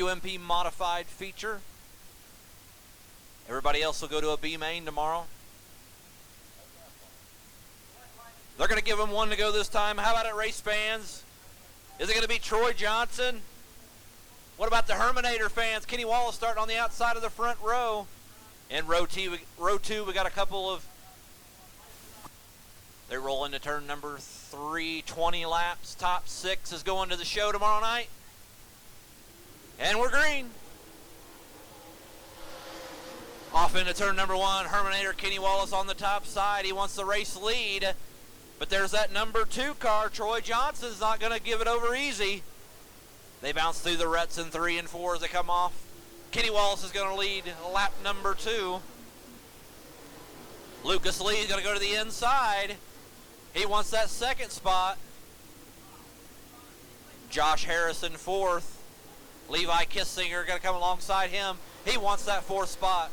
UMP modified feature. Everybody else will go to a B main tomorrow. They're going to give him one to go this time. How about it, race fans? Is it going to be Troy Johnson? What about the Herminator fans? Kenny Wallace starting on the outside of the front row. In row two, we got a couple of... They roll into turn number 3, 20 laps. Top 6 is going to the show tomorrow night. And we're green. Off into turn number 1, Herminator Kenny Wallace on the top side. He wants the race lead. But there's that number 2 car. Troy Johnson's not going to give it over easy. They bounce through the ruts in 3 and 4 as they come off. Kenny Wallace is going to lead lap number 2. Lucas Lee is going to go to the inside. He wants that second spot. Josh Harrison 4th. Levi Kissinger going to come alongside him. He wants that 4th spot.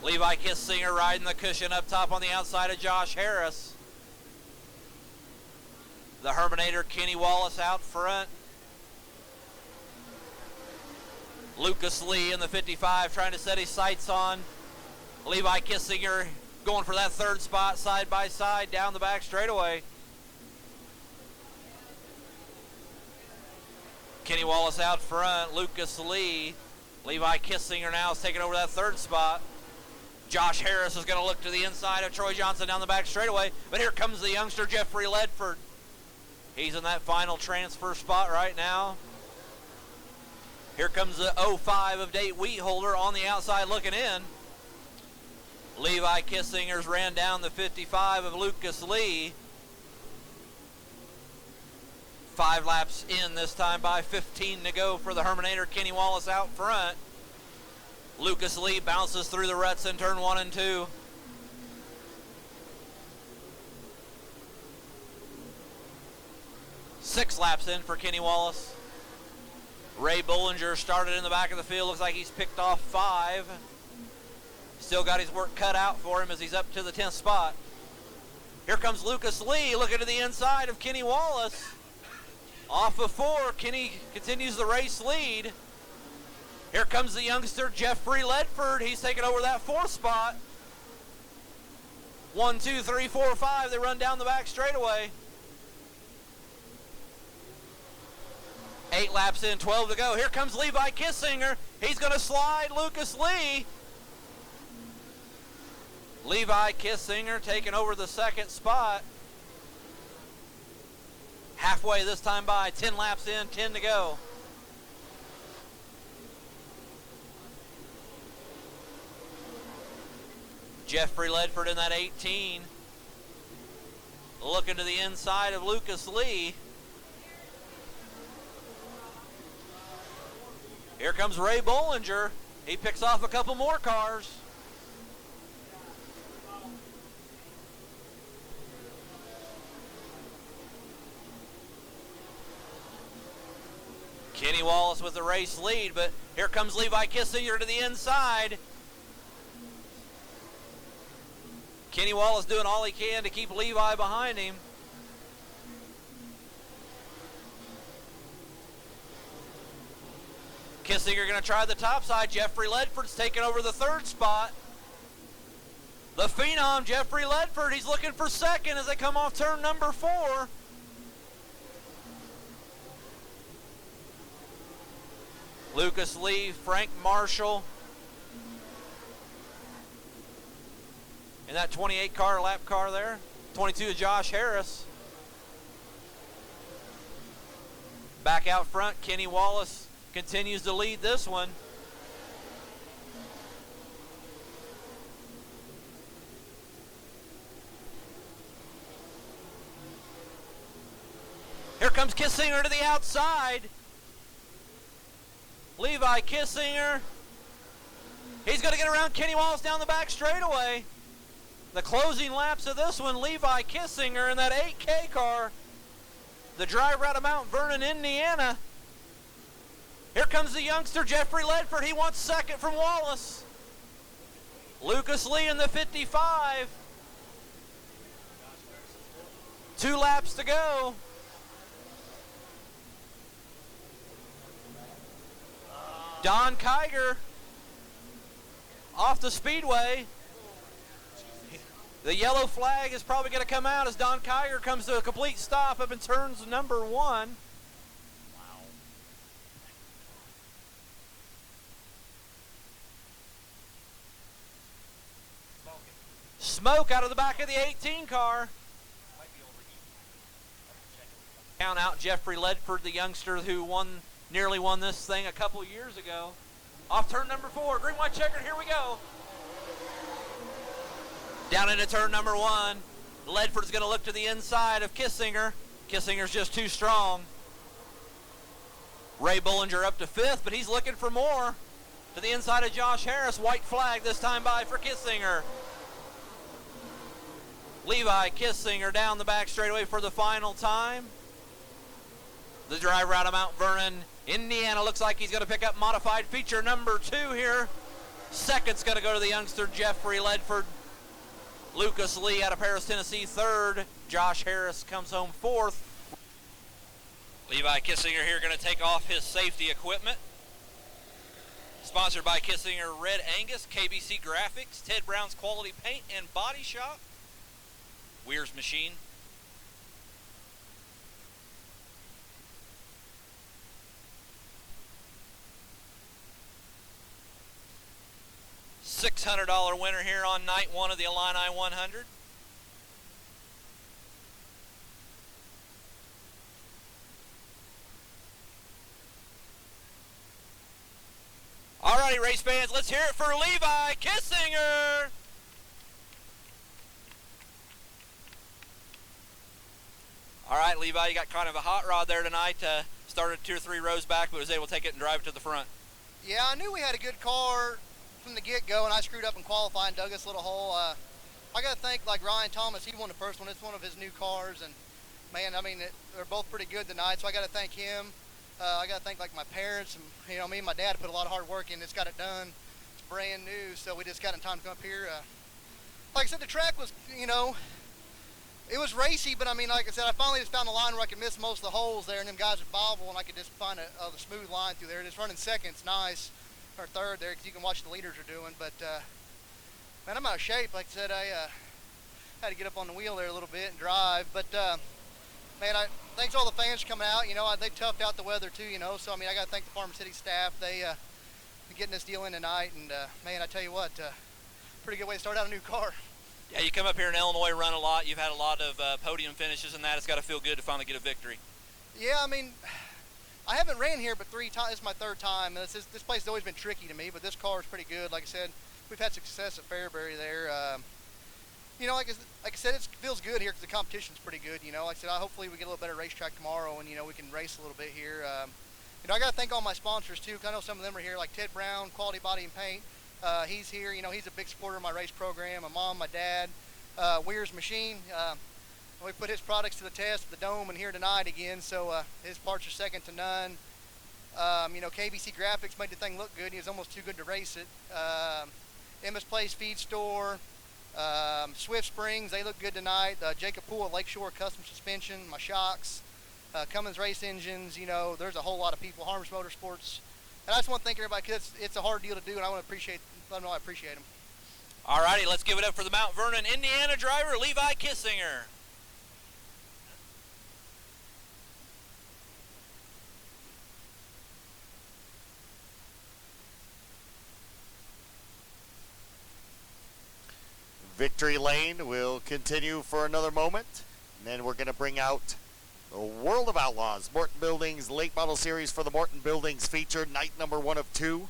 Levi Kissinger riding the cushion up top on the outside of Josh Harris. The Herminator Kenny Wallace out front. Lucas Lee in the 55 trying to set his sights on Levi Kissinger, going for that 3rd spot side by side down the back straightaway. Kenny Wallace out front, Lucas Lee. Levi Kissinger now is taking over that 3rd spot. Josh Harris is going to look to the inside of Troy Johnson down the back straightaway, but here comes the youngster Jeffrey Ledford. He's in that final transfer spot right now. Here comes the 05 of Date Wheatholder on the outside looking in. Levi Kissinger's ran down the 55 of Lucas Lee. 5 laps in this time by 15 to go for the Herminator Kenny Wallace out front. Lucas Lee bounces through the ruts in turn 1 and 2. Six laps in for Kenny Wallace. Ray Bollinger started in the back of the field. Looks like he's picked off 5. Still got his work cut out for him as he's up to the 10th spot. Here comes Lucas Lee looking to the inside of Kenny Wallace. Off of 4, Kenny continues the race lead. Here comes the youngster Jeffrey Ledford. He's taking over that 4th spot. 1, 2, 3, 4, 5. They run down the back straightaway. 8 laps in, 12 to go. Here comes Levi Kissinger. He's going to slide Lucas Lee. Levi Kissinger taking over the 2nd spot. Halfway this time by, 10 laps in, 10 to go. Jeffrey Ledford in that 18. Looking to the inside of Lucas Lee. Here comes Ray Bollinger. He picks off a couple more cars. Kenny Wallace with the race lead, but here comes Levi Kissinger to the inside. Kenny Wallace doing all he can to keep Levi behind him. Kissinger going to try the top side. Jeffrey Ledford's taking over the 3rd spot. The Phenom, Jeffrey Ledford, he's looking for 2nd as they come off turn number 4. Lucas Lee, Frank Marshall. In that 28 car, lap car there. 22 is Josh Harris. Back out front, Kenny Wallace continues to lead this one. Here comes Kissinger to the outside. Levi Kissinger. He's going to get around Kenny Wallace down the back straightaway. The closing laps of this one, Levi Kissinger in that 8K car. The driver out of Mount Vernon, Indiana. Here comes the youngster, Jeffrey Ledford. He wants 2nd from Wallace. Lucas Lee in the 55. 2 laps to go. Don Kiger off the speedway. The yellow flag is probably going to come out as Don Kiger comes to a complete stop up in turns number 1. Smoke out of the back of the 18 car. Count out Jeffrey Ledford, the youngster who nearly won this thing a couple years ago. Off turn number 4, green, white, checkered, here we go. Down into turn number 1. Ledford's going to look to the inside of Kissinger. Kissinger's just too strong. Ray Bullinger up to 5th, but he's looking for more. To the inside of Josh Harris, white flag this time by for Kissinger. Levi Kissinger down the back straightaway for the final time. The driver out of Mount Vernon, Indiana, looks like he's going to pick up modified feature number 2 here. Second's going to go to the youngster Jeffrey Ledford. Lucas Lee out of Paris, Tennessee, 3rd. Josh Harris comes home 4th. Levi Kissinger here going to take off his safety equipment. Sponsored by Kissinger Red Angus, KBC Graphics, Ted Brown's Quality Paint and Body Shop, Weir's Machine. $600 winner here on night 1 of the Illini 100. Alrighty, race fans, let's hear it for Levi Kissinger. All right, Levi, you got kind of a hot rod there tonight. Started 2 or 3 rows back, but was able to take it and drive it to the front. Yeah, I knew we had a good car from the get-go, and I screwed up in qualifying, dug us a little hole. I got to thank, like, Ryan Thomas. He won the first one. It's one of his new cars, and, man, I mean, they're both pretty good tonight, so I got to thank him. I got to thank, like, my parents, and, you know, me and my dad put a lot of hard work in. It's got it done. It's brand new, so we just got in time to come up here. Like I said, the track was, you know, it was racy, but I mean, like I said, I finally just found a line where I could miss most of the holes there, and them guys would bobble, and I could just find a smooth line through there. Just running second's nice, or 3rd there, because you can watch the leaders are doing. But man, I'm out of shape. Like I said, I had to get up on the wheel there a little bit and drive. But man, thanks to all the fans for coming out. You know, they toughed out the weather too. You know, so I mean, I got to thank the Farm City staff. They getting this deal in tonight, and man, I tell you what, pretty good way to start out a new car. Yeah, you come up here in Illinois, run a lot. You've had a lot of podium finishes and that. It's got to feel good to finally get a victory. Yeah, I mean, I haven't ran here but 3 times. It's my 3rd time. This place has always been tricky to me, but this car is pretty good. Like I said, we've had success at Fairbury there. You know, like I said, it feels good here because the competition's pretty good. You know, like I said, hopefully we get a little better racetrack tomorrow, and you know we can race a little bit here. You know, I got to thank all my sponsors too. 'Cause I know some of them are here, like Ted Brown, Quality Body and Paint. He's here. You know, he's a big supporter of my race program. My mom, my dad. Weir's Machine. We put his products to the test at the Dome and here tonight again, so his parts are second to none. You know, KBC Graphics made the thing look good. He was almost too good to race it. Emma's Place Feed Store, Swift Springs, they look good tonight. Jacob Poole, Lakeshore Custom Suspension, my shocks, Cummins Race Engines. You know, there's a whole lot of people. Harms Motorsports. And I just want to thank everybody because it's a hard deal to do, and I want to let them know I appreciate them. All righty, let's give it up for the Mount Vernon, Indiana driver, Levi Kissinger. Victory lane will continue for another moment, and then we're going to bring out the World of Outlaws, Morton Buildings Late Model Series for the Morton Buildings feature, night number 1 of 2.